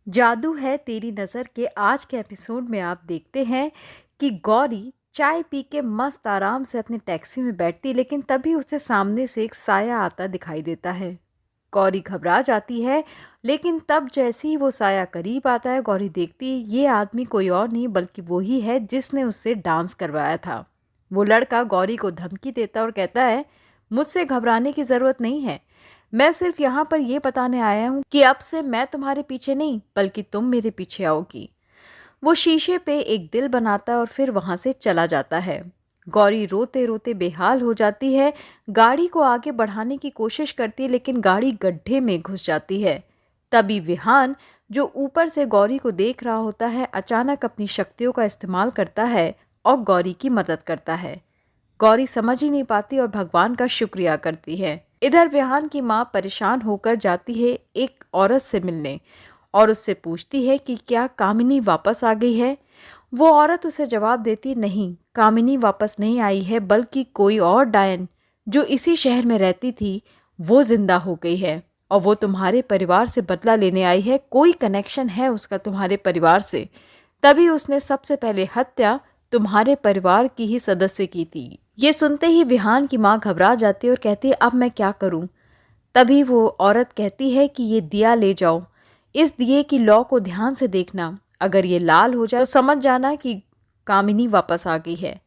जादू है तेरी नज़र के आज के एपिसोड में आप देखते हैं कि गौरी चाय पी के मस्त आराम से अपनी टैक्सी में बैठती, लेकिन तभी उसे सामने से एक साया आता दिखाई देता है। गौरी घबरा जाती है, लेकिन तब जैसे ही वो साया करीब आता है, गौरी देखती है ये आदमी कोई और नहीं बल्कि वो ही है जिसने उससे डांस करवाया था। वो लड़का गौरी को धमकी देता और कहता है, मुझसे घबराने की ज़रूरत नहीं है, मैं सिर्फ यहाँ पर ये बताने आया हूँ कि अब से मैं तुम्हारे पीछे नहीं बल्कि तुम मेरे पीछे आओगी। वो शीशे पे एक दिल बनाता है और फिर वहां से चला जाता है। गौरी रोते रोते बेहाल हो जाती है, गाड़ी को आगे बढ़ाने की कोशिश करती है लेकिन गाड़ी गड्ढे में घुस जाती है। तभी विहान, जो ऊपर से गौरी को देख रहा होता है, अचानक अपनी शक्तियों का इस्तेमाल करता है और गौरी की मदद करता है। गौरी समझ ही नहीं पाती और भगवान का शुक्रिया करती है। इधर विहान की माँ परेशान होकर जाती है एक औरत से मिलने और उससे पूछती है कि क्या कामिनी वापस आ गई है। वो औरत उसे जवाब देती, नहीं, कामिनी वापस नहीं आई है बल्कि कोई और डायन जो इसी शहर में रहती थी वो जिंदा हो गई है और वो तुम्हारे परिवार से बदला लेने आई है। कोई कनेक्शन है उसका तुम्हारे परिवार से, तभी उसने सबसे पहले हत्या तुम्हारे परिवार की ही सदस्य की थी। ये सुनते ही विहान की माँ घबरा जाती है और कहती है, अब मैं क्या करूं। तभी वो औरत कहती है कि ये दिया ले जाओ, इस दिए की लौ को ध्यान से देखना, अगर ये लाल हो जाए तो समझ जाना कि कामिनी वापस आ गई है,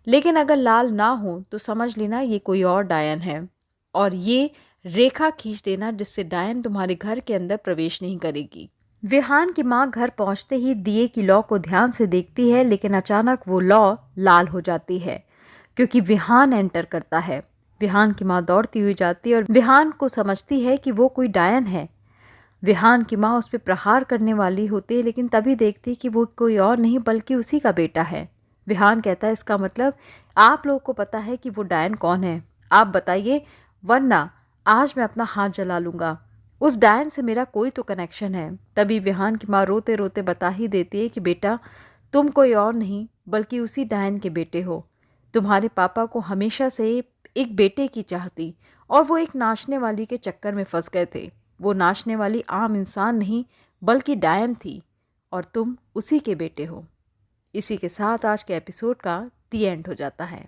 लेकिन अगर लाल ना हो तो समझ लेना ये कोई और डायन है, और ये रेखा खींच देना जिससे डायन तुम्हारे घर के अंदर प्रवेश नहीं करेगी। विहान की माँ घर पहुंचते ही दिए की लौ को ध्यान से देखती है, लेकिन अचानक वो लौ लाल हो जाती है क्योंकि विहान एंटर करता है। विहान की माँ दौड़ती हुई जाती है और विहान को समझती है कि वो कोई डायन है। विहान की माँ उस पर प्रहार करने वाली होती है, लेकिन तभी देखती है कि वो कोई और नहीं बल्कि उसी का बेटा है। विहान कहता है, इसका मतलब आप लोगों को पता है कि वो डायन कौन है, आप बताइए, वरना आज मैं अपना हाथ जला लूंगा। उस डायन से मेरा कोई तो कनेक्शन है। तभी विहान की माँ रोते रोते बता ही देती है कि बेटा, तुम कोई और नहीं बल्कि उसी डायन के बेटे हो। तुम्हारे पापा को हमेशा से एक बेटे की चाह थी और वो एक नाचने वाली के चक्कर में फंस गए थे। वो नाचने वाली आम इंसान नहीं बल्कि डायन थी और तुम उसी के बेटे हो। इसी के साथ आज के एपिसोड का दी एंड हो जाता है।